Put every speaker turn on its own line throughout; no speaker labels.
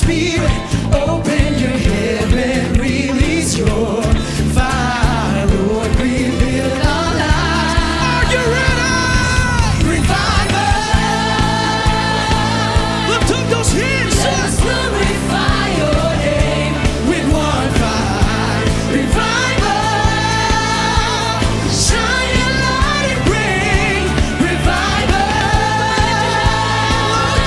spirit, open your heaven, release your fire, Lord, reveal our lives. Are you ready? Revival. Lift up those hands. Let us glorify your name with one fire. Revival. Shine your light and bring revival.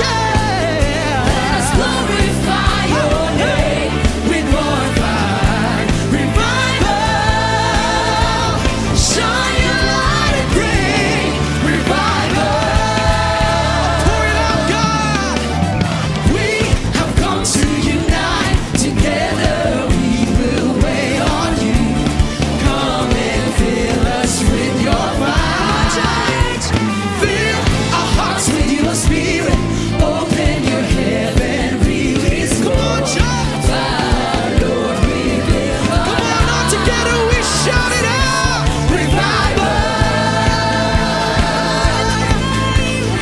Yeah. Let us glorify your name with one fire. Revival. Shine your light and bring revival. Pour it out, God. We have come to unite. Together we will wait on you. Come and fill us with your fire. Fill our hearts with your spirit. Open your heaven, release more fire, Lord, reveal. Come on, all together we shout it out. Revival.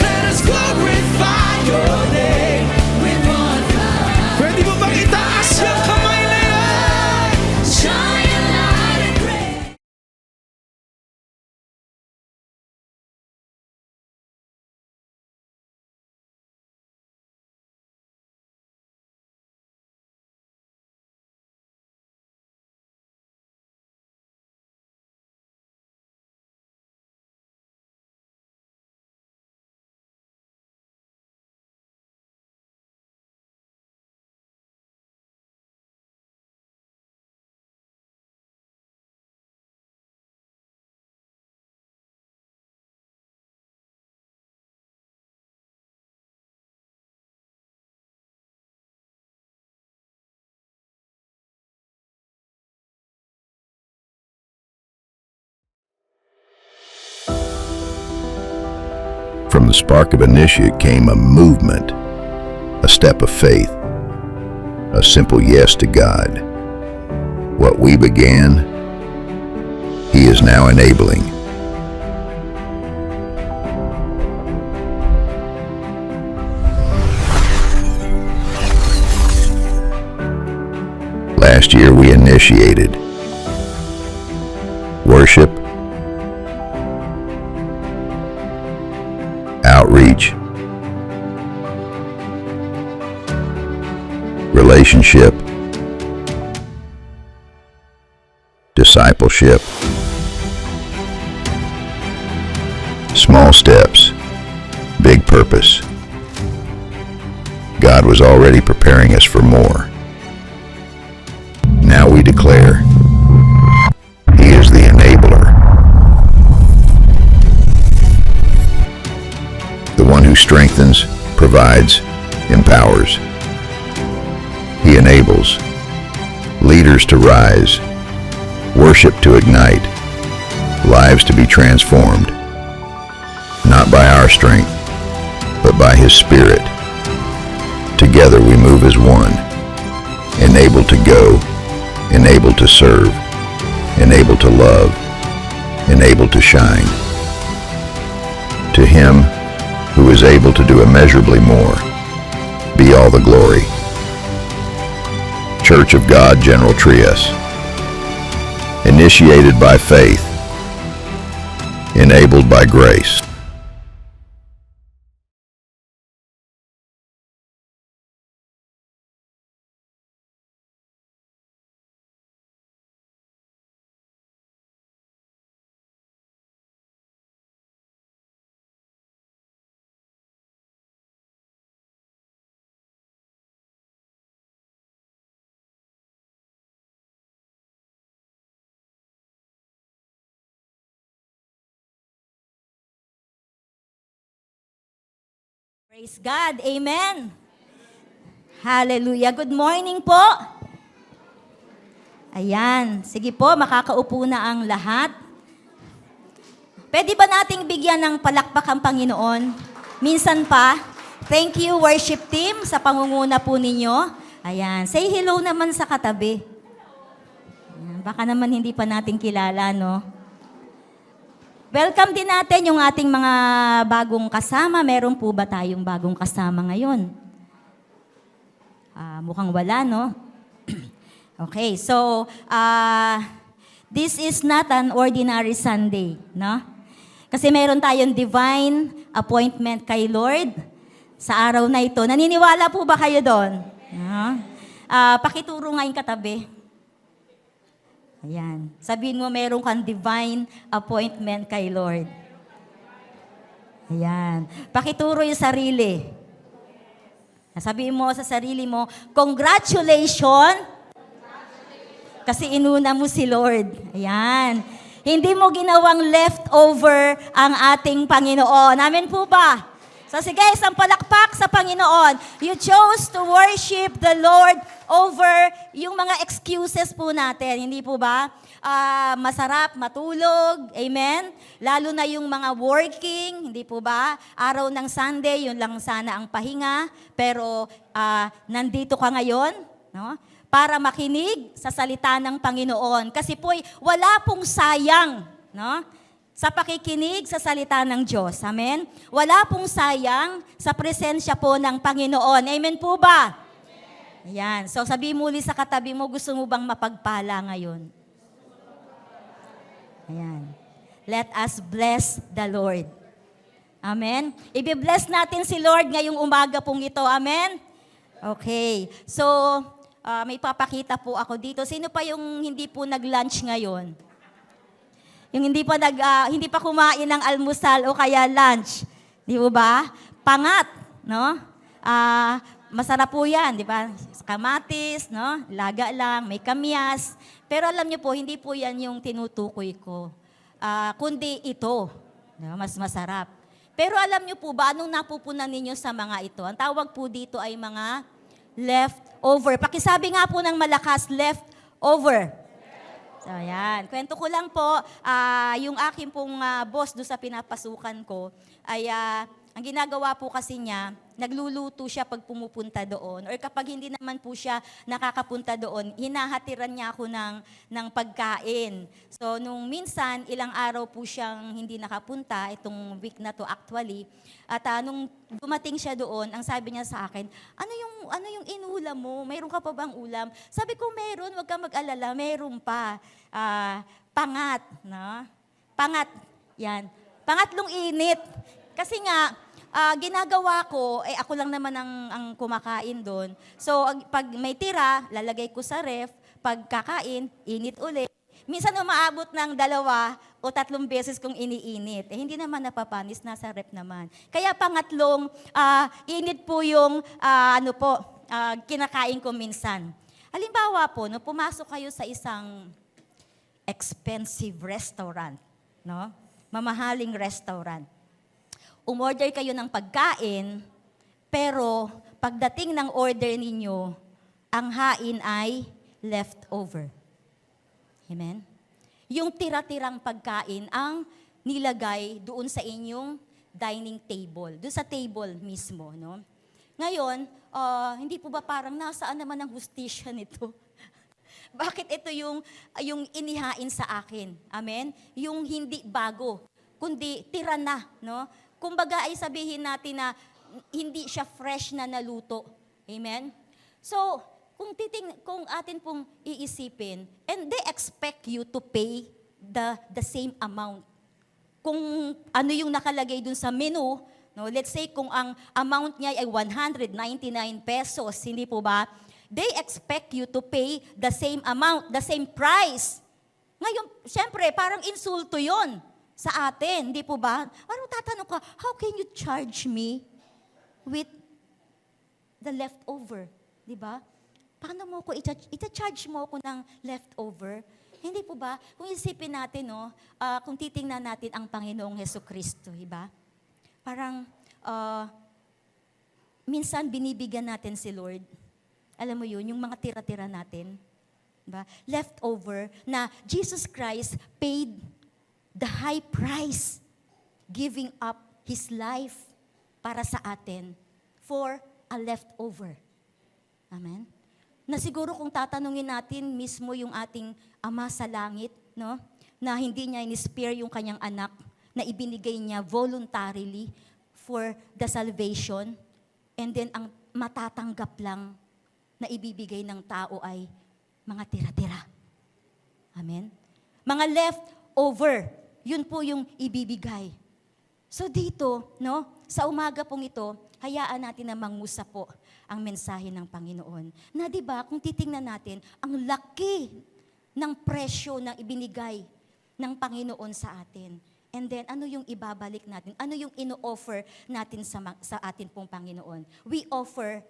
Let us glorify your name with one fire. Pwede mo bang itaas yung kamay na yan? Shine your light and bring.
From the spark of initiate came a movement, a step of faith, a simple yes to God. What we began, He is now enabling. Last year we initiated worship, outreach, relationship, discipleship, small steps, big purpose. God was already preparing us for more. Now we declare, He is the enabler, the one who strengthens, provides, empowers. He enables leaders to rise, worship to ignite, lives to be transformed, not by our strength, but by His Spirit. Together we move as one, enabled to go, enabled to serve, enabled to love, enabled to shine. To Him who is able to do immeasurably more, be all the glory. Church of God General Trias, initiated by faith, enabled by grace.
Praise God. Amen. Hallelujah. Good morning po. Ayan. Sige po, makakaupo na ang lahat. Pwede ba nating bigyan ng palakpak ang Panginoon? Minsan pa. Thank you, worship team, sa pangunguna po ninyo. Ayan. Say hello naman sa katabi. Ayan. Baka naman hindi pa natin kilala, no? Welcome din natin yung ating mga bagong kasama. Meron po ba tayong bagong kasama ngayon? Mukhang wala, no? Okay, so, this is not an ordinary Sunday, no? Kasi meron tayong divine appointment kay Lord sa araw na ito. Naniniwala po ba kayo doon? No? Pakituro nga yung katabi. Ayan. Sabihin mo, meron kang divine appointment kay Lord. Ayan. Pakituro yung sarili. Sabihin mo sa sarili mo, congratulations! Kasi inuna mo si Lord. Ayan. Hindi mo ginawang leftover ang ating Panginoon. Amen po ba? So sige, isang palakpak sa Panginoon. You chose to worship the Lord over yung mga excuses po natin. Hindi po ba? Masarap, matulog. Amen? Lalo na yung mga working. Hindi po ba? Araw ng Sunday, yun lang sana ang pahinga. Pero nandito ka ngayon. No? Para makinig sa salita ng Panginoon. Kasi po'y wala pong sayang, no? Sa pakikinig sa salita ng Diyos. Amen? Wala pong sayang sa presensya po ng Panginoon. Amen po ba? Ayan. So sabi muli sa katabi mo, gusto mo bang mapagpala ngayon? Ayan. Let us bless the Lord. Amen? I-bless natin si Lord ngayong umaga pong ito. Amen? Okay. So, may papakita po ako dito. Sino pa yung hindi po nag-lunch ngayon? Yung hindi pa kumain ng almusal o kaya lunch. Di ba? Pangat, no? Masarap po yan, di ba? Kamatis, no? Laga lang, may kamyas. Pero alam niyo po, hindi po yan yung tinutukoy ko. Kundi ito, no? Mas masarap. Pero alam niyo po ba, anong napupunan ninyo sa mga ito? Ang tawag po dito ay mga leftover. Pakisabi nga po ng malakas, leftover. So, ayan. Kwento ko lang po, yung aking pong boss doon sa pinapasukan ko, ay ang ginagawa po kasi niya, nagluluto siya pag pumupunta doon. Or kapag hindi naman po siya nakakapunta doon, hinahatiran niya ako ng pagkain. So, nung minsan, ilang araw po siyang hindi nakapunta, itong week na to actually, at nung dumating siya doon, ang sabi niya sa akin, ano yung inulam mo? Mayroon ka pa bang ulam? Sabi ko, meron, wag kang mag-alala, meron pa. Pangat, no? Pangat, yan. Pangatlong init. Kasi nga, ginagawa ko, ako lang naman ang kumakain doon. So, pag may tira, lalagay ko sa ref. Pag kakain, init ulit. Minsan umaabot ng 2 o 3 beses kong iniinit. Hindi naman napapanis, nasa ref naman. Kaya pangatlong, init po yung kinakain ko minsan. Halimbawa po, no, pumasok kayo sa isang expensive restaurant, no? Mamahaling restaurant. Umorder kayo ng pagkain, pero pagdating ng order ninyo, ang hain ay leftover. Amen? Yung tira-tirang pagkain ang nilagay doon sa inyong dining table, doon sa table mismo. No? Ngayon, hindi po ba parang nasaan naman ang hustisya nito? Bakit ito yung inihain sa akin? Amen? Yung hindi bago, kundi tira na, no? Kumbaga ay sabihin natin na hindi siya fresh na naluto. Amen? So, kung atin pong iisipin, and they expect you to pay the same amount. Kung ano yung nakalagay dun sa menu, no, let's say kung ang amount niya ay 199 pesos, hindi po ba? They expect you to pay the same amount, the same price. Ngayon, syempre, parang insulto yon sa atin, di po ba? Parang tatanong ka, how can you charge me with the leftover? Di ba? Paano mo ko ita-charge mo ako ng leftover? Hindi po ba? Kung isipin natin, no, kung titingnan natin ang Panginoong Hesukristo, di ba? Parang, minsan binibigyan natin si Lord. Alam mo yun, yung mga tira-tira natin. Diba? Leftover na Jesus Christ paid the high price, giving up His life para sa atin for a leftover. Amen? Na siguro kung tatanungin natin mismo yung ating Ama sa langit, no? Na hindi niya in-spare yung kanyang anak, na ibinigay niya voluntarily for the salvation, and then ang matatanggap lang na ibibigay ng tao ay mga tira-tira. Amen? Mga leftover, yun po yung ibibigay. So dito, no, sa umaga pong ito, hayaan natin na mangusap po ang mensahe ng Panginoon. Na 'di ba, kung titingnan natin, ang laki ng presyo na ibinigay ng Panginoon sa atin. And then, ano yung ibabalik natin? Ano yung ino-offer natin sa atin pong Panginoon? We offer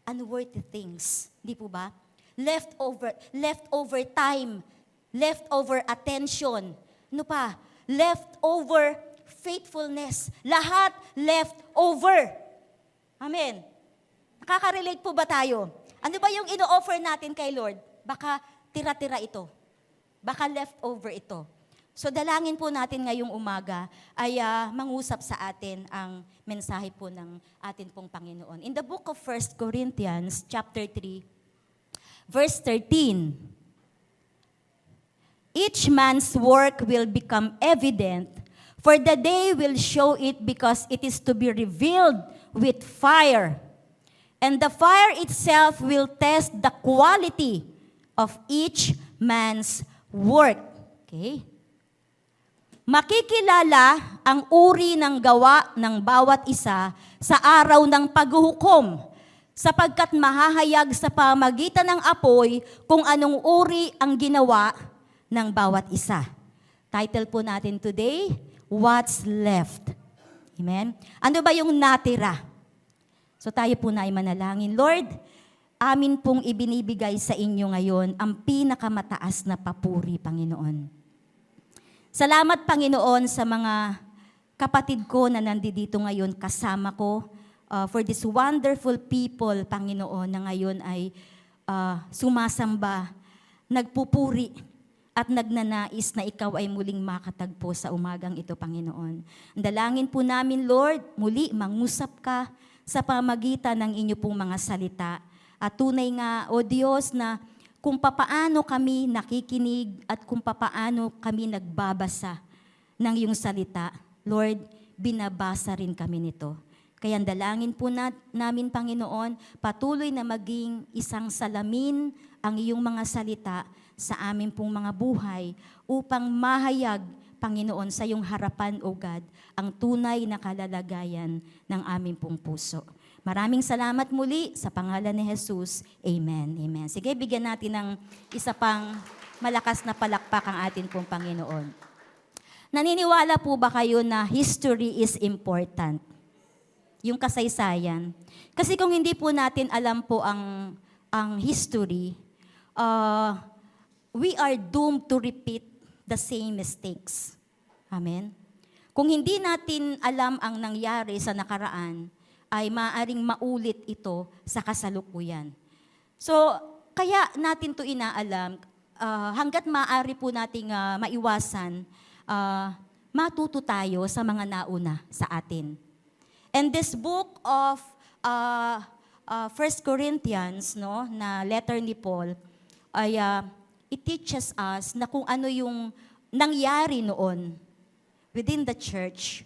unworthy things. Di po ba? Leftover time, leftover attention. Ano pa? Leftover faithfulness. Lahat leftover. Amen. Nakaka-relate po ba tayo? Ano ba yung ino-offer natin kay Lord? Baka tira-tira ito. Baka leftover ito. So dalangin po natin ngayong umaga ay mangusap sa atin ang mensahe po ng atin pong Panginoon. In the book of 1 Corinthians chapter 3, verse 13, each man's work will become evident, for the day will show it because it is to be revealed with fire. And the fire itself will test the quality of each man's work. Okay? Makikilala ang uri ng gawa ng bawat isa sa araw ng paghuhukom, sapagkat mahahayag sa pamagitan ng apoy kung anong uri ang ginawa ng bawat isa. Title po natin today, What's Left? Amen? Ano ba yung natira? So tayo po na ay manalangin. Lord, amin pong ibinibigay sa inyo ngayon ang pinakamataas na papuri, Panginoon. Salamat, Panginoon, sa mga kapatid ko na nandito ngayon kasama ko for this wonderful people, Panginoon, na ngayon ay sumasamba, nagpupuri, at nagnanais na ikaw ay muling makatagpo sa umagang ito, Panginoon. Dalangin po namin, Lord, muli mangusap ka sa pamagitan ng inyo pong mga salita. At tunay nga, O Diyos, na kung papaano kami nakikinig at kung papaano kami nagbabasa ng iyong salita, Lord, binabasa rin kami nito. Kaya dalangin po namin, Panginoon, patuloy na maging isang salamin ang iyong mga salita sa amin pong mga buhay upang mahayag, Panginoon, sa iyong harapan, O God, ang tunay na kalalagayan ng aming pong puso. Maraming salamat muli sa pangalan ni Jesus. Amen. Amen. Sige, bigyan natin ng isa pang malakas na palakpak ang atin pong Panginoon. Naniniwala po ba kayo na history is important? Yung kasaysayan. Kasi kung hindi po natin alam po ang history, we are doomed to repeat the same mistakes. Amen? Kung hindi natin alam ang nangyari sa nakaraan, ay maaaring maulit ito sa kasalukuyan. So, kaya natin to inaalam, hanggat maaari po nating maiwasan, matuto tayo sa mga nauna sa atin. And this book of 1 Corinthians, no, na letter ni Paul, ay it teaches us na kung ano yung nangyari noon within the church,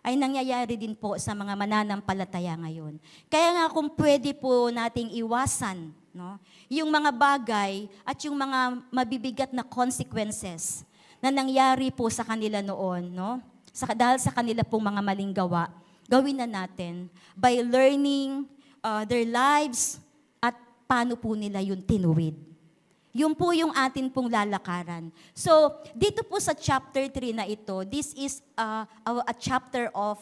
ay nangyayari din po sa mga mananampalataya ngayon. Kaya nga kung pwede po nating iwasan, no, yung mga bagay at yung mga mabibigat na consequences na nangyari po sa kanila noon, no, dahil sa kanila pong mga maling gawa, gawin na natin by learning their lives at paano po nila yung tinuwid. Yun po yung atin pong lalakaran. So, dito po sa chapter 3 na ito, this is a chapter of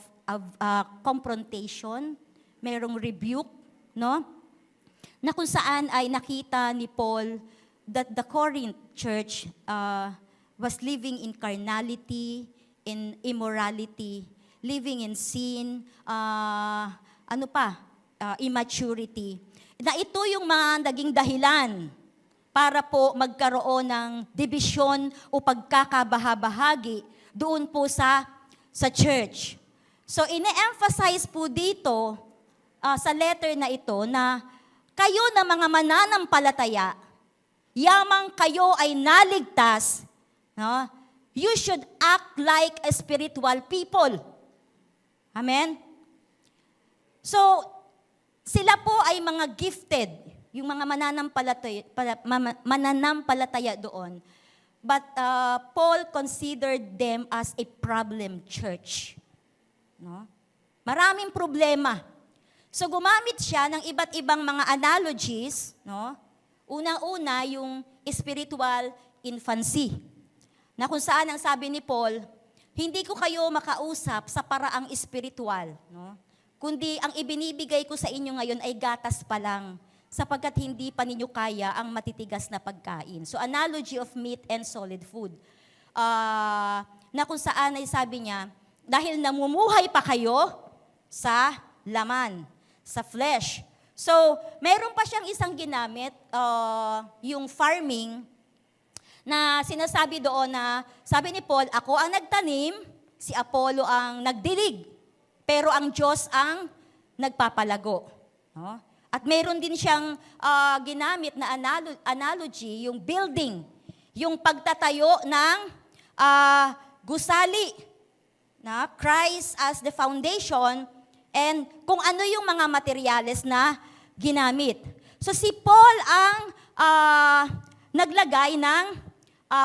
confrontation, merong rebuke, no? Na kung saan ay nakita ni Paul that the Corinth church was living in carnality, in immorality, living in sin, immaturity. Na ito yung mga naging dahilan para po magkaroon ng dibisyon o pagkakabahabahagi doon po sa church. So, ine-emphasize po dito sa letter na ito na kayo na mga mananampalataya, yamang kayo ay naligtas, no? You should act like a spiritual people. Amen? So, sila po ay mga gifted yung mga mananampalataya doon. But Paul considered them as a problem church. No? Maraming problema. So gumamit siya ng iba't ibang mga analogies, no? Unang-una yung spiritual infancy. Na kung saan ang sabi ni Paul, hindi ko kayo makausap sa paraang espiritual, no? Kundi ang ibinibigay ko sa inyo ngayon ay gatas pa lang, sapagkat hindi pa ninyo kaya ang matitigas na pagkain. So analogy of meat and solid food. Na kung saan ay sabi niya, dahil namumuhay pa kayo sa laman, sa flesh. So, meron pa siyang isang ginamit, yung farming, na sinasabi doon na, sabi ni Paul, ako ang nagtanim, si Apollo ang nagdilig, pero ang Diyos ang nagpapalago. No? At meron din siyang ginamit na analogy, yung building, yung pagtatayo ng gusali, na Christ as the foundation, and kung ano yung mga materyales na ginamit. So si Paul ang naglagay ng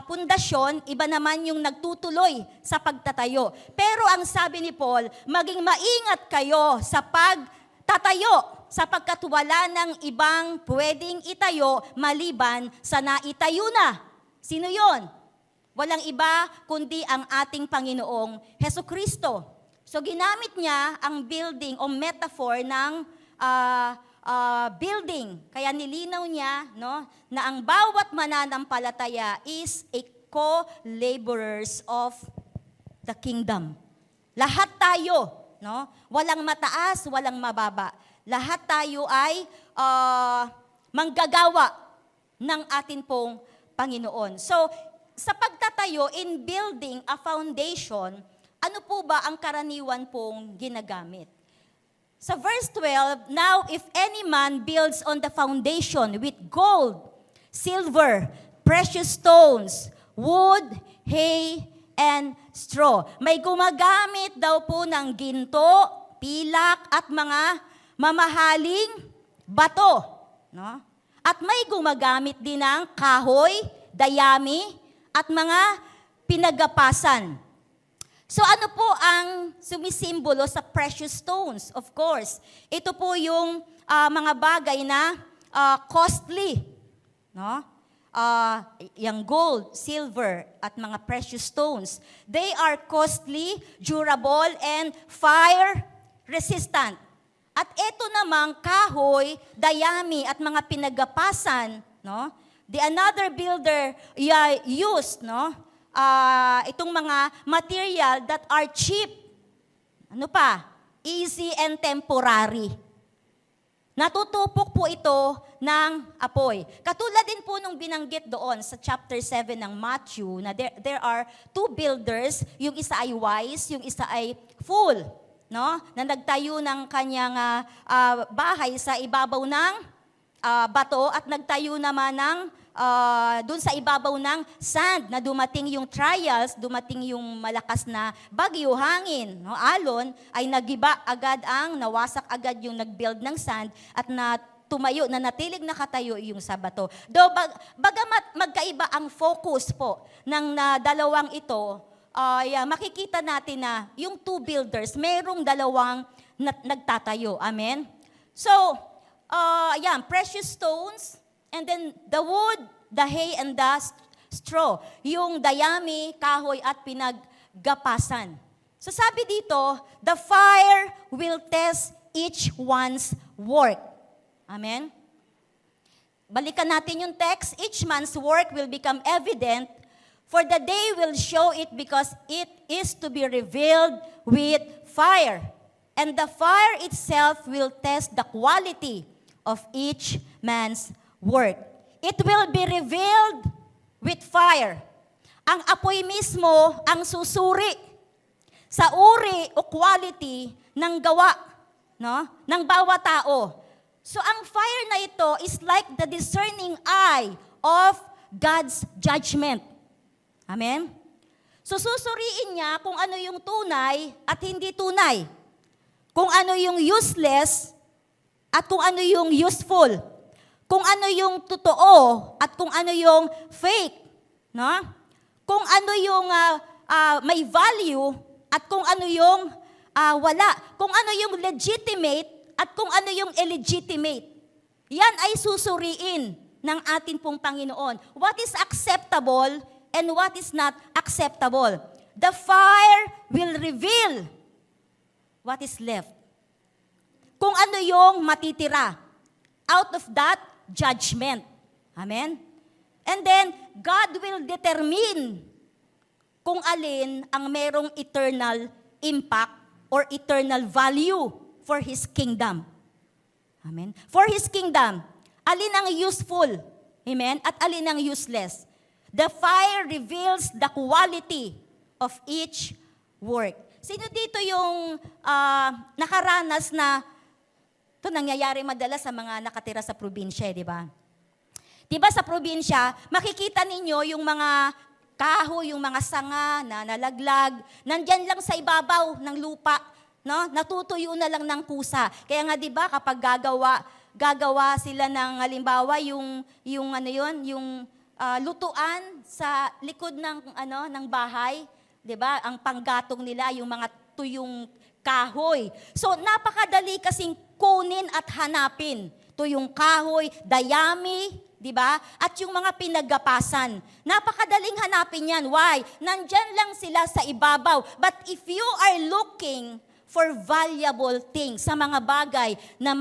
pundasyon, iba naman yung nagtutuloy sa pagtatayo. Pero ang sabi ni Paul, maging maingat kayo sa pagtatayo, sapagkat wala ng ibang pwedeng itayo maliban sa naitayo na. Sino yon? Walang iba kundi ang ating Panginoong Hesukristo. So ginamit niya ang building o metaphor ng building. Kaya nilinaw niya, no, na ang bawat mananampalataya is a co-laborers of the kingdom. Lahat tayo, no, walang mataas, walang mababa. Lahat tayo ay manggagawa ng atin pong Panginoon. So, sa pagtatayo in building a foundation, ano po ba ang karaniwan pong ginagamit? Sa verse 12, now if any man builds on the foundation with gold, silver, precious stones, wood, hay, and straw. May gumagamit daw po ng ginto, pilak, at mga mamahaling bato. No? At may gumagamit din ng kahoy, dayami, at mga pinagapasan. So ano po ang sumisimbolo sa precious stones? Of course, ito po yung mga bagay na costly. No? Yung gold, silver, at mga precious stones. They are costly, durable, and fire resistant. At ito namang kahoy, dayami, at mga pinagapasan, no? The another builder used, no? Itong mga material that are cheap. Ano pa? Easy and temporary. Natutupok po ito ng apoy. Katulad din po nung binanggit doon sa chapter 7 ng Matthew na there are two builders, yung isa ay wise, yung isa ay fool, no? Na nagtayo ng kanyang bahay sa ibabaw ng bato at nagtayo naman ng doon sa ibabaw ng sand na dumating yung trials, dumating yung malakas na bagyo, hangin, no, alon, ay nagiba agad nawasak agad yung nag-build ng sand at tumayo, na natilig nakatayo yung sa bato. Bagamat magkaiba ang focus po ng dalawang ito, makikita natin na yung two builders, merong dalawang nagtatayo. Amen? So, precious stones, and then the wood, the hay, and the straw. Yung dayami, kahoy, at pinaggapasan. So sabi dito, the fire will test each one's work. Amen? Balikan natin yung text. Each man's work will become evident, for the day will show it, because it is to be revealed with fire. And the fire itself will test the quality of each man's work. It will be revealed with fire. Ang apoy mismo ang susuri sa uri o quality ng gawa, no, ng bawat tao. So ang fire na ito is like the discerning eye of God's judgment. Amen? So susuriin niya kung ano yung tunay at hindi tunay. Kung ano yung useless at kung ano yung useful. kung ano yung totoo at kung ano yung fake, no? Kung ano yung may value at kung ano yung wala. Kung ano yung legitimate at kung ano yung illegitimate. Yan ay susuriin ng atin pong Panginoon. What is acceptable and what is not acceptable. The fire will reveal what is left. Kung ano yung matitira. Out of that, judgment. Amen? And then, God will determine kung alin ang merong eternal impact or eternal value for His kingdom. Amen? For His kingdom, alin ang useful, amen, at alin ang useless. The fire reveals the quality of each work. Sino dito yung nakaranas na, ito nangyayari madalas sa mga nakatira sa probinsya, di ba? Di ba sa probinsya, makikita ninyo yung mga kahoy, yung mga sanga na nalaglag, nandyan lang sa ibabaw ng lupa, no? Natutuyo na lang ng kusa. Kaya nga 'di ba kapag gagawa sila ng halimbawa yung lutuan sa likod ng bahay, 'di ba? Ang panggatong nila yung mga tuyong kahoy. So napakadali kasing kunin at hanapin. Tuyong kahoy, dayami, 'di ba? At yung mga pinaggapasan. Napakadaling hanapin 'yan. Why? Nandyan lang sila sa ibabaw. But if you are looking for valuable things, sa mga bagay na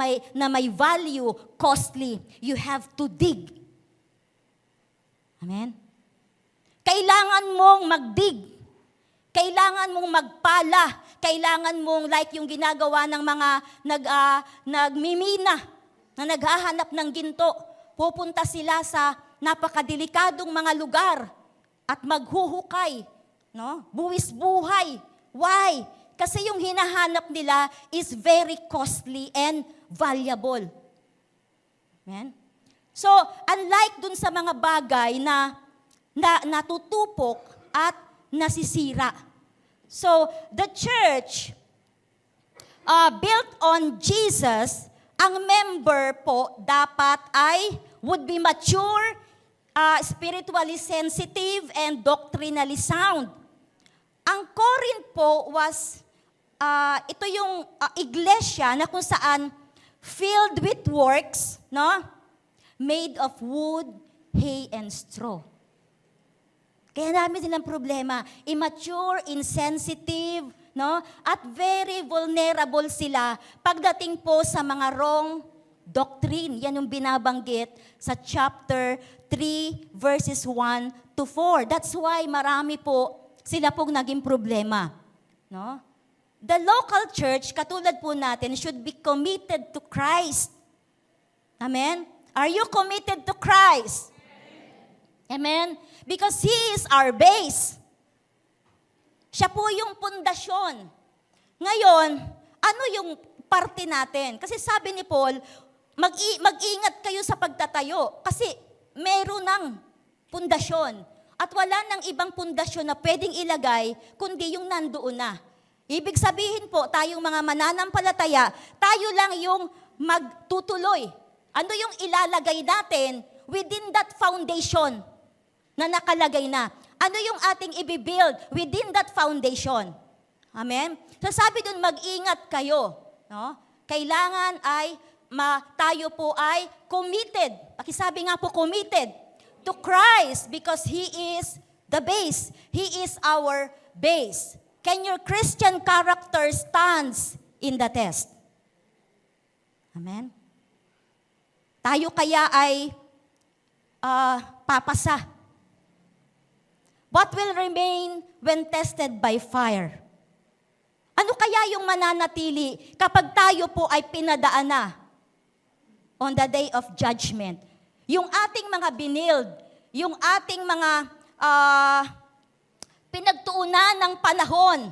may value, costly, you have to dig. Amen? Kailangan mong magdig. Kailangan mong magpala. Kailangan mong, like yung ginagawa ng mga nagmimina, na naghahanap ng ginto, pupunta sila sa napakadelikadong mga lugar at maghuhukay, no? Buwis buhay. Why? Kasi yung hinahanap nila is very costly and valuable. Amen? So, unlike dun sa mga bagay na natutupok at nasisira. So, the church built on Jesus, ang member po dapat would be mature, spiritually sensitive, and doctrinally sound. Ang Corinth po was, ito yung iglesia na kung saan filled with works, no? Made of wood, hay, and straw. Kaya namin silang problema. Immature, insensitive, no? At very vulnerable sila pagdating po sa mga wrong doctrine. Yan yung binabanggit sa chapter 3, verses 1 to 4. That's why marami po sila pong naging problema. No? The local church, katulad po natin, should be committed to Christ. Amen? Are you committed to Christ? Amen? Because He is our base. Siya po yung pundasyon. Ngayon, ano yung parte natin? Kasi sabi ni Paul, mag-ingat kayo sa pagtatayo kasi meron ng pundasyon. At wala nang ibang pundasyon na pwedeng ilagay kundi yung nandoon na. Ibig sabihin po, tayong mga mananampalataya, tayo lang yung magtutuloy. Ano yung ilalagay natin within that foundation na nakalagay na? Ano yung ating i-build within that foundation? Amen? So sabi dun, mag-ingat kayo. No? Kailangan tayo po ay committed. Pakisabi nga po, committed to Christ because He is the base. He is our base. Can your Christian character stands in the test? Amen? Tayo kaya ay papasa. What will remain when tested by fire? Ano kaya yung mananatili kapag tayo po ay pinadaan na on the day of judgment? Yung ating mga binild, yung ating mga pinagtuunan ng panahon.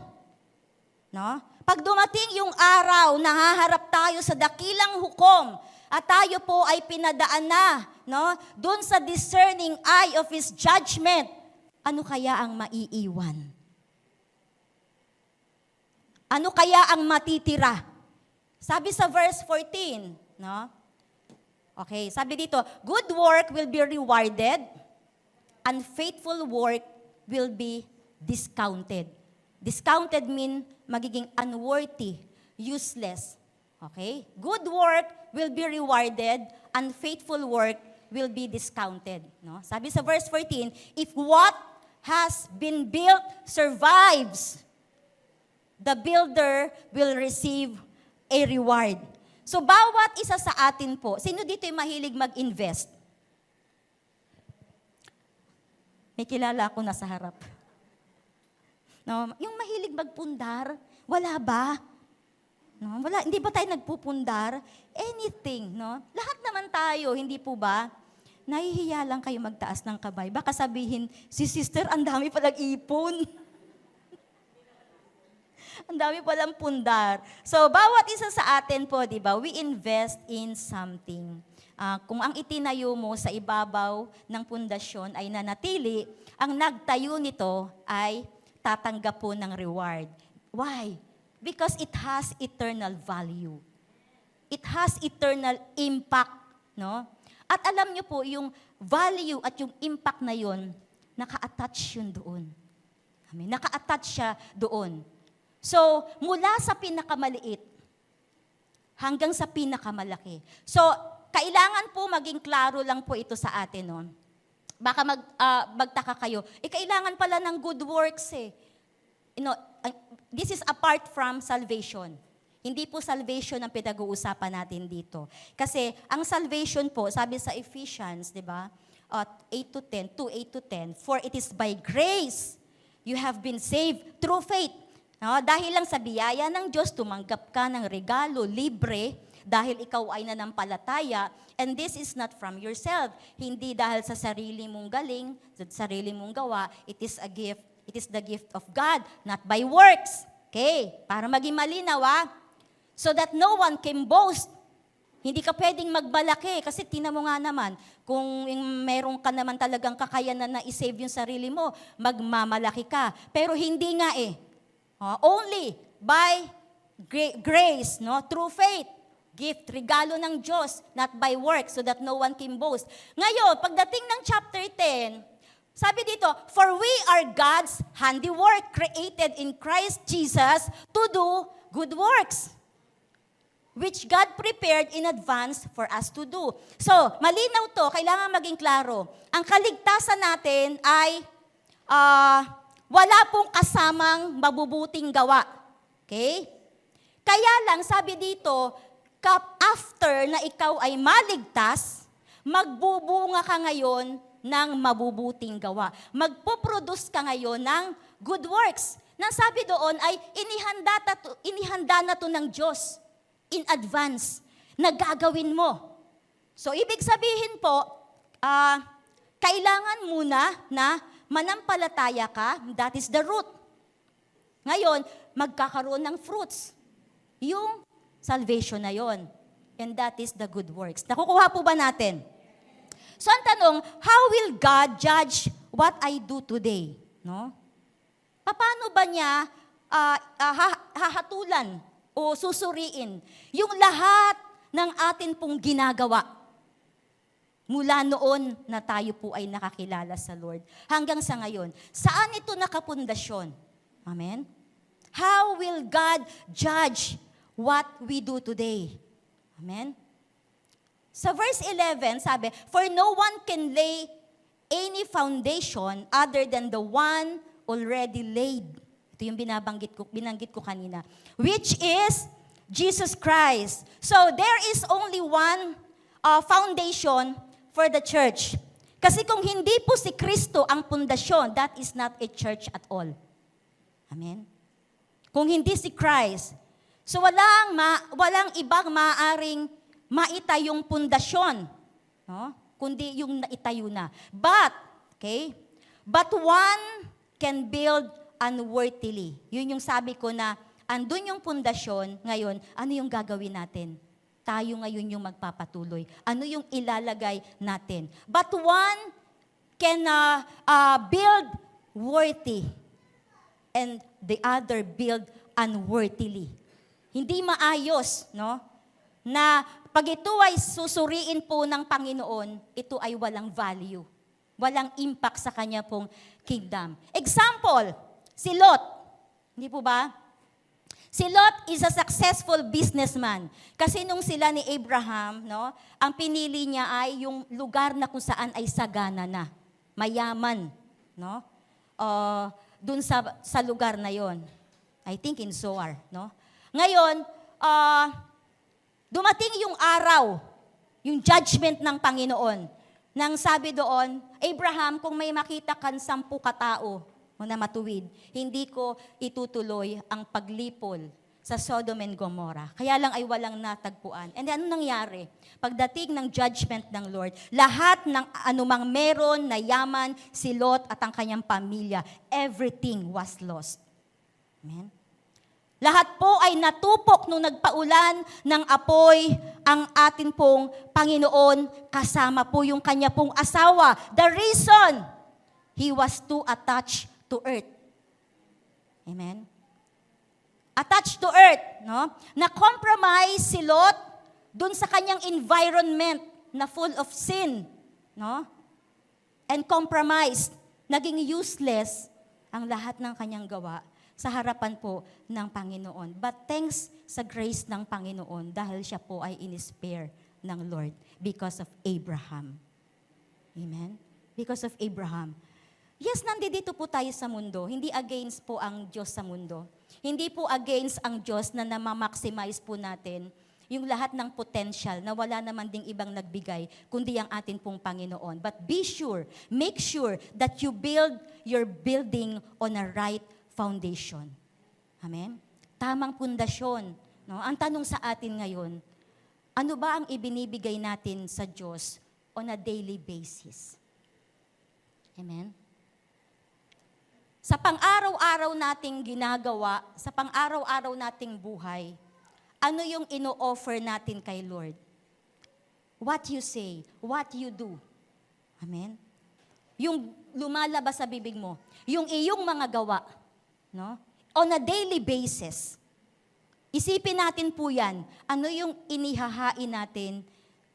No? Pag dumating yung araw, nahaharap tayo sa dakilang hukom at tayo po ay pinadaan na, no? Doon sa discerning eye of His judgment, ano kaya ang maiiwan? Ano kaya ang matitira? Sabi sa verse 14, no? Okay, sabi dito, good work will be rewarded, unfaithful work will be discounted. Discounted mean magiging unworthy, useless. Okay? Good work will be rewarded, unfaithful work will be discounted. No? Sabi sa verse 14, if what has been built survives, the builder will receive a reward. So bawat isa sa atin po, sino dito yung mahilig mag-invest? May kilala ako na sa harap. No, yung mahilig magpundar, wala ba? No, wala, hindi ba tayo nagpupundar? Anything, no? Lahat naman tayo, hindi po ba? Nahihiya lang kayo magtaas ng kamay. Baka sabihin, si sister, ang dami palang ipon. Ang dami palang pundar. So, bawat isa sa atin po, di ba, we invest in something. Kung ang itinayo mo sa ibabaw ng pundasyon ay nanatili, ang nagtayo nito ay tatanggap po ng reward. Why? Because it has eternal value. It has eternal impact, no? At alam niyo po, yung value at yung impact na yon, naka-attach yun doon. Amen? Naka-attach siya doon. So, mula sa pinakamaliit hanggang sa pinakamalaki. So, kailangan po maging klaro lang po ito sa atin, no? Baka magtaka kayo, kailangan pala ng good works eh. You know, this is apart from salvation. Hindi po salvation ang pinag-uusapan natin dito. Kasi ang salvation po, sabi sa Ephesians, di ba? 8-10, 2:8-10, for it is by grace you have been saved through faith. No, dahil lang sa biyaya ng Diyos, tumanggap ka ng regalo, libre, dahil ikaw ay nanampalataya, and this is not from yourself. Hindi dahil sa sarili mong galing, sa sarili mong gawa, it is a gift. It is the gift of God, not by works. Okay? Para maging malinaw, so that no one can boast. Hindi ka pwedeng magbalaki kasi tingnan mo nga naman, kung meron ka naman talagang kakayanan na isave yung sarili mo, magmamalaki ka. Pero hindi nga eh. Only by grace, no, through faith, gift, regalo ng Diyos, not by works, so that no one can boast. Ngayon, pagdating ng chapter 10, sabi dito, for we are God's handiwork, created in Christ Jesus to do good works, which God prepared in advance for us to do. So, malinaw to, kailangan maging klaro. Ang kaligtasan natin ay wala pong kasamang mabubuting gawa. Okay? Kaya lang, sabi dito, after na ikaw ay maligtas, magbubunga ka ngayon ng mabubuting gawa. Magpo-produce ka ngayon ng good works. Na sabi doon ay inihanda na to ng Diyos in advance na gagawin mo. So, ibig sabihin po, kailangan muna na manampalataya ka, that is the root. Ngayon, magkakaroon ng fruits. Yung salvation na yon. And that is the good works. Nakukuha po ba natin? So, ang tanong, how will God judge what I do today? No? Paano ba niya hahatulan o susuriin yung lahat ng atin pong ginagawa? Mula noon na tayo po ay nakakilala sa Lord. Hanggang sa ngayon. Saan ito nakapundasyon? Amen? How will God judge what we do today? Amen? Sa verse 11, sabi, for no one can lay any foundation other than the one already laid. Ito yung binanggit ko kanina. Which is Jesus Christ. So there is only one foundation for the church. Kasi kung hindi po si Kristo ang pundasyon, that is not a church at all. Amen? Kung hindi si Christ. So walang ibang maaring maitayong pundasyon, no? Kundi yung naitayo na. But one can build unworthily. Yun yung sabi ko na andun yung pundasyon, ngayon, ano yung gagawin natin? Tayo ngayon yung magpapatuloy. Ano yung ilalagay natin? But one can build worthy and the other build unworthily. Hindi maayos, no? Na pag ito ay susuriin po ng Panginoon, ito ay walang value. Walang impact sa kanya pong kingdom. Example, si Lot. Hindi po ba? Si Lot is a successful businessman. Kasi nung sila ni Abraham, no, ang pinili niya ay yung lugar na kung saan ay sagana na. Mayaman. No? Dun sa lugar na yon. I think in Zoar. No? Ngayon, dumating yung araw, yung judgment ng Panginoon. Nang sabi doon, Abraham, kung may makita kan 10 katao, na matuwid, hindi ko itutuloy ang paglipol sa Sodom and Gomorrah. Kaya lang ay walang natagpuan. And then, ano nangyari? Pagdating ng judgment ng Lord, lahat ng anumang meron na yaman, si Lot at ang kanyang pamilya, everything was lost. Amen? Lahat po ay natupok nung nagpaulan ng apoy ang atin pong Panginoon, kasama po yung kanya pong asawa. The reason, he was too attached to earth. Amen? Attached to earth, no? Na-compromise si Lot dun sa kanyang environment na full of sin, no? And compromised. Naging useless ang lahat ng kanyang gawa sa harapan po ng Panginoon. But thanks sa grace ng Panginoon dahil siya po ay in-spare ng Lord because of Abraham. Amen? Because of Abraham. Yes, nandito po tayo sa mundo. Hindi against po ang Diyos sa mundo. Hindi po against ang Diyos na namamaximize po natin yung lahat ng potential na wala naman ding ibang nagbigay, kundi ang atin pong Panginoon. But be sure, make sure that you build your building on a right foundation. Amen? Tamang pundasyon. No? Ang tanong sa atin ngayon, ano ba ang ibinibigay natin sa Diyos on a daily basis? Amen? Sa pang-araw-araw nating ginagawa, sa pang-araw-araw nating buhay, ano yung ino-offer natin kay Lord? What you say, what you do. Amen? Yung lumalabas sa bibig mo, yung iyong mga gawa, no? On a daily basis. Isipin natin po yan, ano yung inihahain natin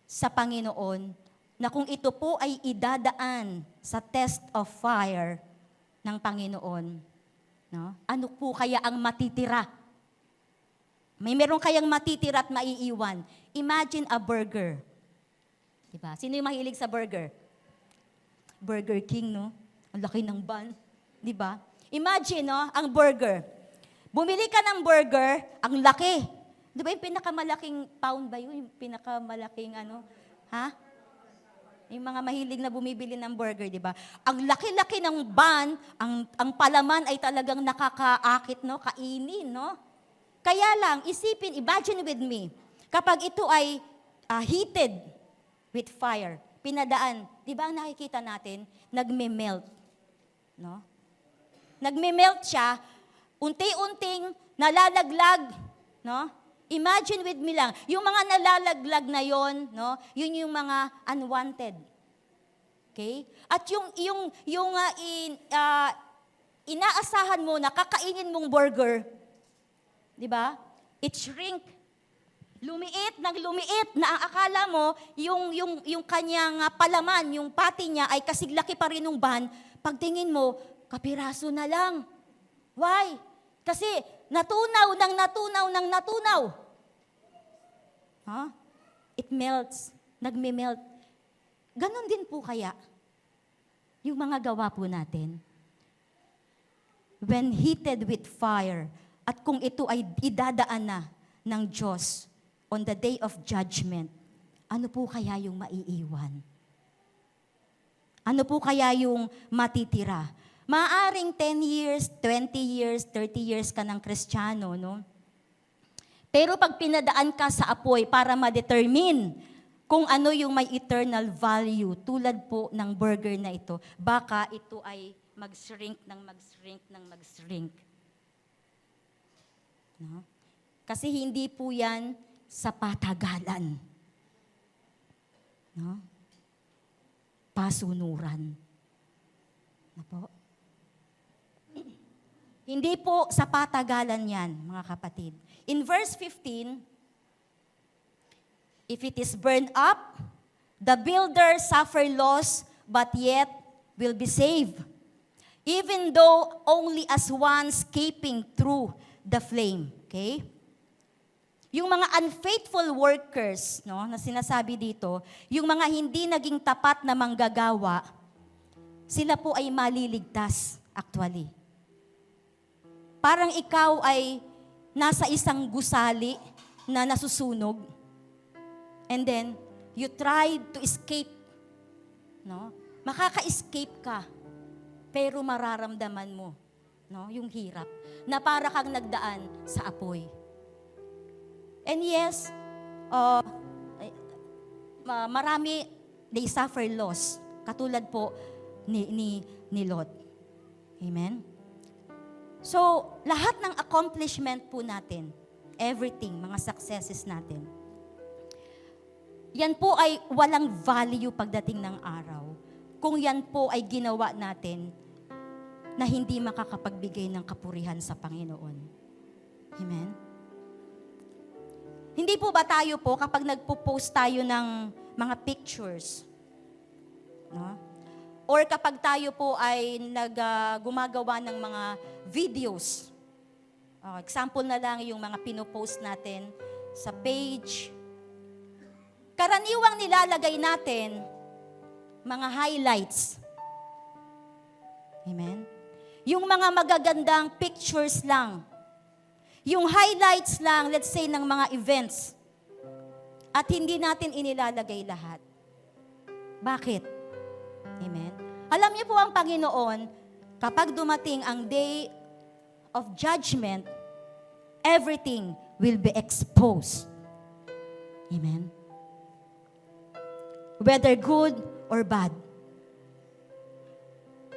sa Panginoon na kung ito po ay idadaan sa test of fire ng Panginoon, no? Ano po kaya ang matitira? May meron kayang matitira at maiiwan. Imagine a burger. Diba? Sino yung mahilig sa burger? Burger King, no? Ang laki ng bun. Diba? Imagine, no? Ang burger. Bumili ka ng burger, ang laki. Di ba yung pinakamalaking pound ba yun? Yung pinakamalaking ano? Ha? Yung mga mahilig na bumibili ng burger, di ba? Ang laki-laki ng bun, ang palaman ay talagang nakakaakit, no? Kainin, no? Kaya lang, isipin, imagine with me, kapag ito ay heated with fire, pinadaan, di ba ang nakikita natin? Nagme-melt, no? Nagme-melt siya, unti-unting nalalaglag, no? Imagine with me lang, yung mga nalalaglag na yon, no? Yun yung mga unwanted. Okay? At inaasahan mo na kakainin mong burger, di ba? It shrink. Lumiit na ang akala mo, yung kanyang palaman, yung pati niya ay kasiglaki pa rin ng ban, pagtingin mo, kapiraso na lang. Why? Kasi natunaw. Huh? It melts. Nagme-melt. Ganon din po kaya yung mga gawa po natin. When heated with fire, at kung ito ay idadaan na ng Diyos on the day of judgment, ano po kaya yung maiiwan? Ano po kaya yung matitira? Maaring 10 years, 20 years, 30 years ka ng Kristiyano, no? Pero pag pinadaan ka sa apoy para ma-determine kung ano yung may eternal value, tulad po ng burger na ito, baka ito ay mag-shrink. No? Kasi hindi po yan sa patagalan. No? Pasunuran. Ano po? Hindi po sa patagalan yan, mga kapatid. In verse 15, If it is burned up, the builder suffer loss, but yet will be saved, even though only as one escaping through the flame. Okay? Yung mga unfaithful workers, no, na sinasabi dito, yung mga hindi naging tapat na manggagawa, sila po ay maliligtas actually. Parang ikaw ay nasa isang gusali na nasusunog, and then you tried to escape, no? Makaka-escape ka, pero mararamdaman mo, no, yung hirap, na para kang nagdaan sa apoy. And yes, marami, they suffer loss, katulad po ni Lot. Amen? So, lahat ng accomplishment po natin, everything, mga successes natin, yan po ay walang value pagdating ng araw kung yan po ay ginawa natin na hindi makakapagbigay ng kapurihan sa Panginoon. Amen? Hindi po ba tayo po kapag nagpo-post tayo ng mga pictures, no? Or kapag tayo po ay gumagawa ng mga videos, example na lang yung mga pinopost natin sa page, karaniwang nilalagay natin mga highlights. Amen? Yung mga magagandang pictures lang. Yung highlights lang, let's say, ng mga events. At hindi natin inilalagay lahat. Bakit? Amen? Alam niyo po ang Panginoon, kapag dumating ang day of judgment, everything will be exposed. Amen? Whether good or bad.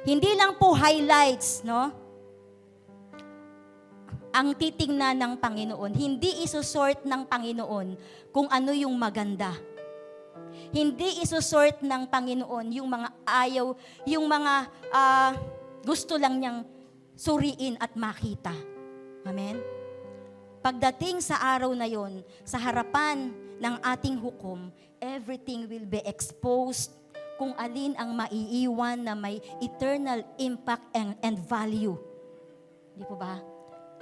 Hindi lang po highlights, no? Ang titingnan ng Panginoon. Hindi isusort ng Panginoon kung ano yung maganda. Hindi isusort ng Panginoon yung mga ayaw, yung mga gusto lang niyang suriin at makita. Amen? Pagdating sa araw na yon, sa harapan ng ating hukom, everything will be exposed kung alin ang maiiwan na may eternal impact and value. Di po ba?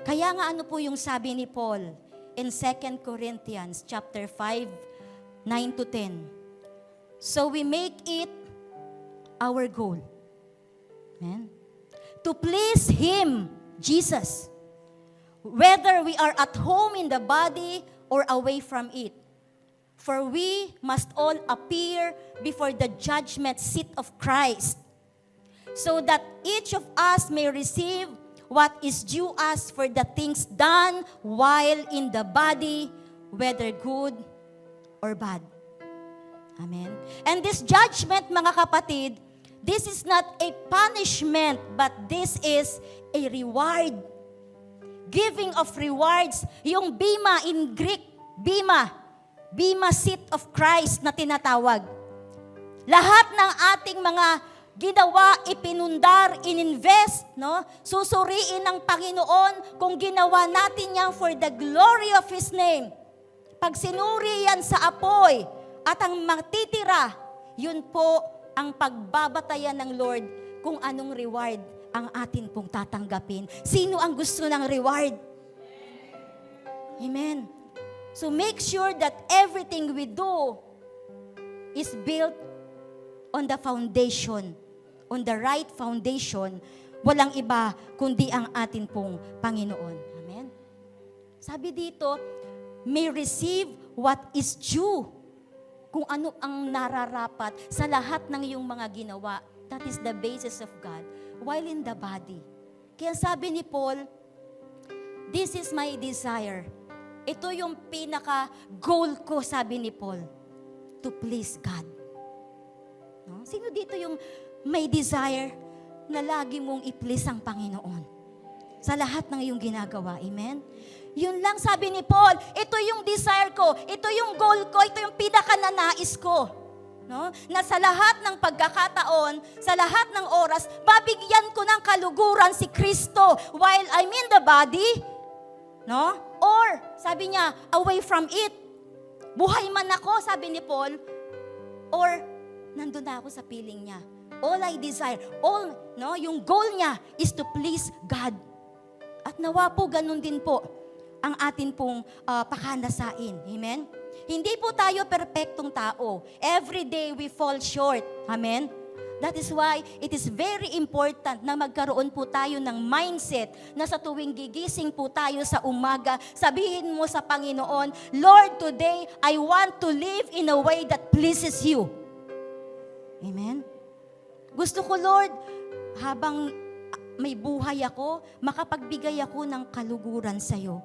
Kaya nga ano po yung sabi ni Paul in 2 Corinthians chapter 5, 9 to 10. So we make it our goal. Amen? To please Him, Jesus, whether we are at home in the body or away from it. For we must all appear before the judgment seat of Christ, so that each of us may receive what is due us for the things done while in the body, whether good or bad. Amen. And this judgment, mga kapatid, this is not a punishment, but this is a reward. Giving of rewards. Yung bima in Greek, bima seat of Christ na tinatawag. Lahat ng ating mga ginawa, ipinundar, ininvest, no? Susuriin ng Panginoon kung ginawa natin yan for the glory of His name. Pag sinuri yan sa apoy, at ang matitira, yun po ang pagbabatayan ng Lord kung anong reward ang atin pong tatanggapin. Sino ang gusto ng reward? Amen. So make sure that everything we do is built on the foundation, on the right foundation. Walang iba kundi ang atin pong Panginoon. Amen. Sabi dito, may receive what is due. Kung ano ang nararapat sa lahat ng iyong mga ginawa. That is the basis of God. While in the body. Kaya sabi ni Paul, this is my desire. Ito yung pinaka-goal ko, sabi ni Paul, to please God. No? Sino dito yung may desire na lagi mong i-please ang Panginoon? Sa lahat ng iyong ginagawa. Amen? Yun lang sabi ni Paul, ito yung desire ko, ito yung goal ko, ito yung pinakananais ko. No? Na sa lahat ng pagkakataon, sa lahat ng oras, babigyan ko ng kaluguran si Kristo while I'm in the body. No? Or, sabi niya, away from it. Buhay man ako, sabi ni Paul, or nandun na ako sa piling niya. All I desire, yung goal niya is to please God. At nawa po ganun din po ang atin pong pakanasain. Amen? Hindi po tayo perpektong tao. Every day we fall short. Amen? That is why it is very important na magkaroon po tayo ng mindset na sa tuwing gigising po tayo sa umaga, sabihin mo sa Panginoon, Lord, today I want to live in a way that pleases you. Amen? Gusto ko, Lord, habang may buhay ako, makapagbigay ako ng kaluguran sa iyo.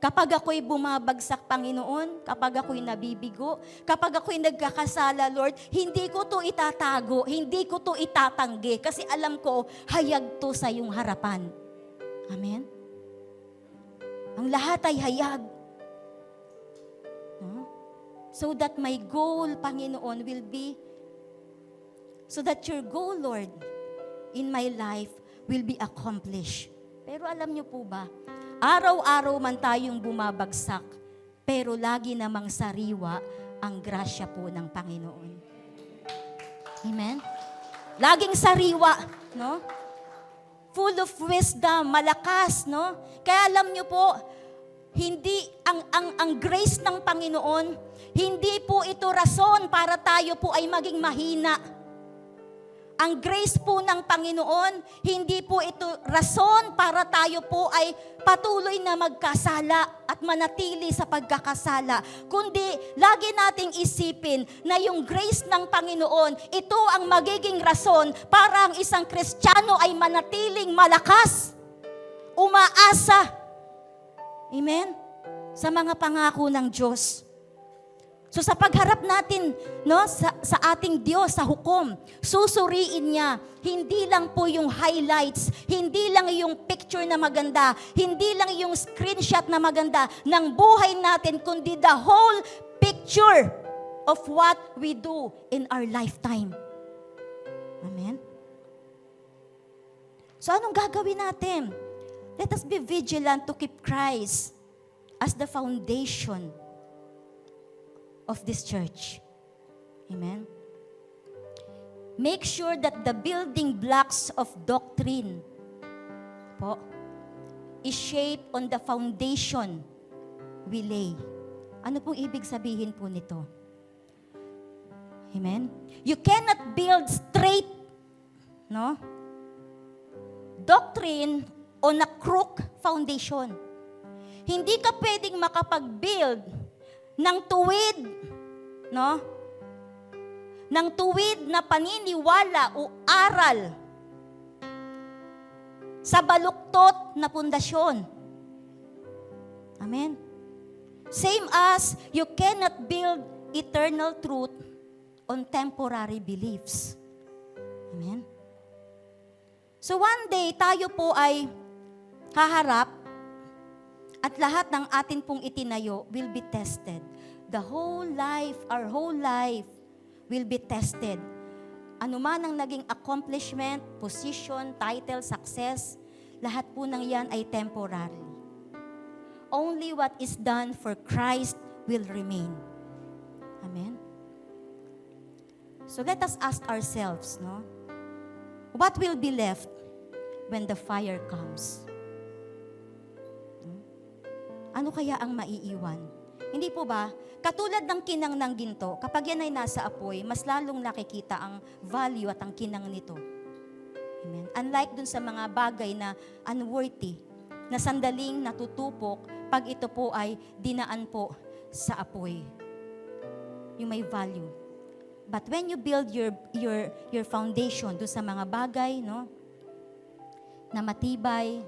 Kapag ako'y bumabagsak, Panginoon, kapag ako'y nabibigo, kapag ako'y nagkakasala, Lord, hindi ko to itatago, hindi ko to itatanggi, kasi alam ko, hayag to sa iyong harapan. Amen? Ang lahat ay hayag. No? So that my goal, Panginoon, will be, so that your goal, Lord, in my life will be accomplished. Pero alam niyo po ba, araw-araw man tayong bumabagsak, pero lagi namang sariwa ang grasya po ng Panginoon. Amen? Laging sariwa, no? Full of wisdom, malakas, no? Kaya alam niyo po, hindi ang grace ng Panginoon, hindi po ito rason para tayo po ay maging mahina. Ang grace po ng Panginoon, hindi po ito rason para tayo po ay patuloy na magkasala at manatili sa pagkakasala. Kundi, lagi nating isipin na yung grace ng Panginoon, ito ang magiging rason para ang isang Kristiyano ay manatiling malakas, umaasa. Amen? Sa mga pangako ng Diyos. So sa pagharap natin, no, sa ating Diyos, sa hukom, susuriin niya, hindi lang po yung highlights, hindi lang yung picture na maganda, hindi lang yung screenshot na maganda ng buhay natin, kundi the whole picture of what we do in our lifetime. Amen? So anong gagawin natin? Let us be vigilant to keep Christ as the foundation of this church. Amen? Make sure that the building blocks of doctrine po is shaped on the foundation we lay. Ano pong ibig sabihin po nito? Amen? You cannot build straight, no, doctrine on a crook foundation. Hindi ka pwedeng makapag-build ng tuwid, no? Ng tuwid na paniniwala o aral sa baluktot na pundasyon. Amen? Same as you cannot build eternal truth on temporary beliefs. Amen? So one day, tayo po ay haharap at lahat ng atin pong itinayo will be tested. The whole life, our whole life will be tested. Ano man ang naging accomplishment, position, title, success, lahat po ng yan ay temporary. Only what is done for Christ will remain. Amen? So let us ask ourselves, no? What will be left when the fire comes? Ano kaya ang maiiwan? Hindi po ba? Katulad ng kinang ng ginto, kapag yan ay nasa apoy, mas lalong nakikita ang value at ang kinang nito. Amen? Unlike dun sa mga bagay na unworthy, na sandaling natutupok, pag ito po ay dinaan po sa apoy. Yung may value. But when you build your foundation dun sa mga bagay, no, na matibay,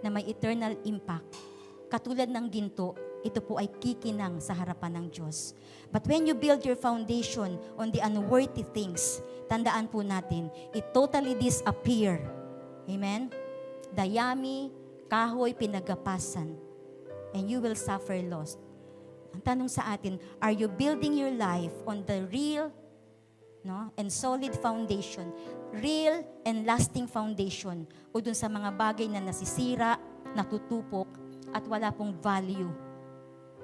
na may eternal impact, katulad ng ginto, ito po ay kikinang sa harapan ng Diyos. But when you build your foundation on the unworthy things, tandaan po natin, it totally disappear. Amen? Dayami, kahoy, pinagapasan, and you will suffer loss. Ang tanong sa atin, are you building your life on the real, no, and solid foundation, real and lasting foundation, o dun sa mga bagay na nasisira, natutupok, at wala pong value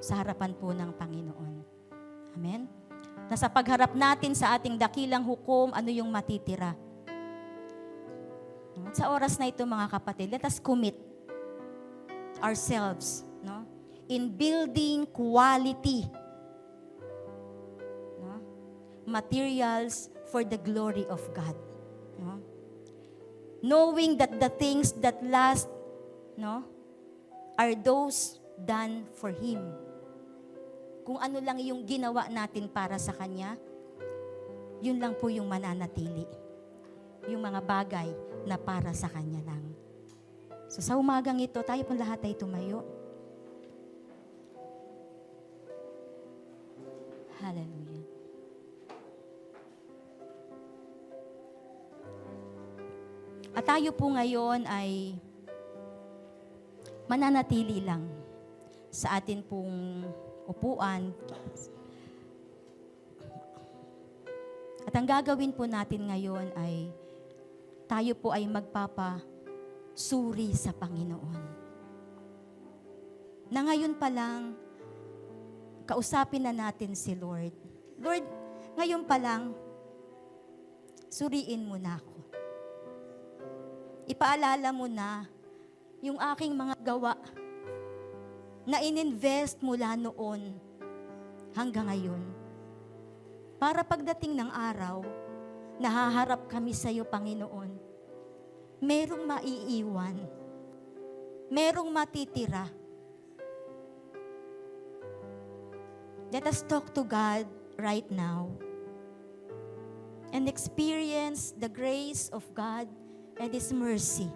sa harapan po ng Panginoon. Amen? Na sa pagharap natin sa ating dakilang hukom, ano yung matitira? At sa oras na ito, mga kapatid, let us commit ourselves, no, in building quality, no, materials for the glory of God. No? Knowing that the things that last, no, are those done for Him. Kung ano lang yung ginawa natin para sa Kanya, yun lang po yung mananatili. Yung mga bagay na para sa Kanya lang. So sa umagang ito, tayo pong lahat ay tumayo. Hallelujah. At tayo po ngayon ay mananatili lang sa atin pong upuan. At ang gagawin po natin ngayon ay tayo po ay magpapasuri sa Panginoon. Na ngayon pa lang, kausapin na natin si Lord. Lord, ngayon pa lang, suriin mo na ako. Ipaalala mo na yung aking mga gawa na ininvest mula noon hanggang ngayon. Para pagdating ng araw, nahaharap kami sa iyo, Panginoon, merong maiiwan, merong matitira. Let us talk to God right now and experience the grace of God and His mercy.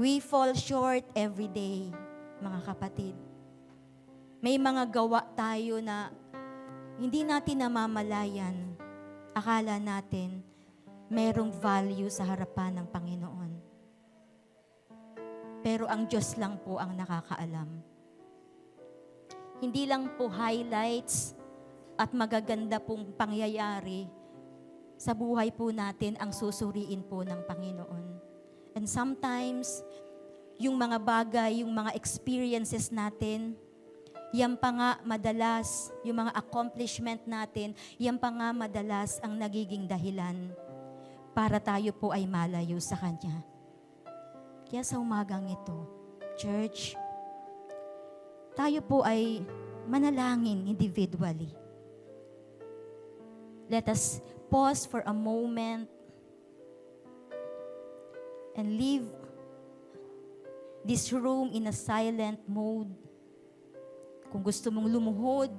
We fall short every day, mga kapatid. May mga gawa tayo na hindi natin namamalayan. Akala natin merong value sa harapan ng Panginoon. Pero ang Diyos lang po ang nakakaalam. Hindi lang po highlights at magaganda pong pangyayari sa buhay po natin ang susuriin po ng Panginoon. And sometimes, yung mga bagay, yung mga experiences natin, yan pa nga madalas, yung mga accomplishment natin, yan pa nga madalas ang nagiging dahilan para tayo po ay malayo sa Kanya. Kaya sa umagang ito, church, tayo po ay manalangin individually. Let us pause for a moment and leave this room in a silent mode. Kung gusto mong lumuhod,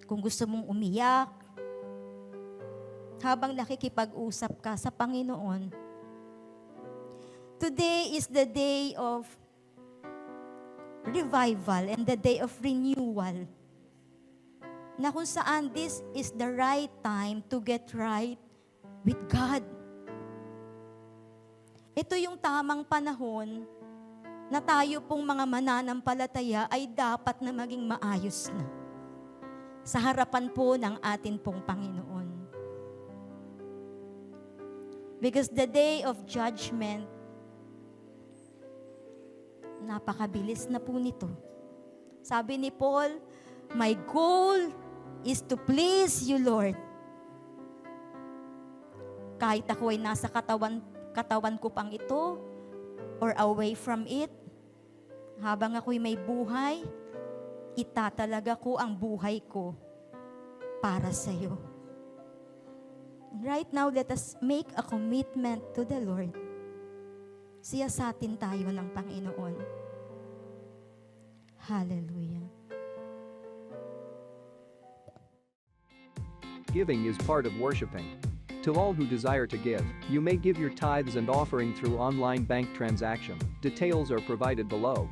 kung gusto mong umiyak, habang nakikipag-usap ka sa Panginoon, today is the day of revival and the day of renewal. Na kung saan this is the right time to get right with God. Ito yung tamang panahon na tayo pong mga mananampalataya ay dapat na maging maayos na sa harapan po ng atin pong Panginoon. Because the day of judgment, napakabilis na po nito. Sabi ni Paul, my goal is to please you, Lord. Kahit ako ay nasa katawan ko pang ito, or away from it, habang ako'y may buhay, itatalaga ko ang buhay ko para sa iyo. Right now, let us make a commitment to the Lord. Siyasatin tayo ng Panginoon. Hallelujah.
Giving is part of worshiping. To all who desire to give, you may give your tithes and offering through online bank transaction. Details are provided below.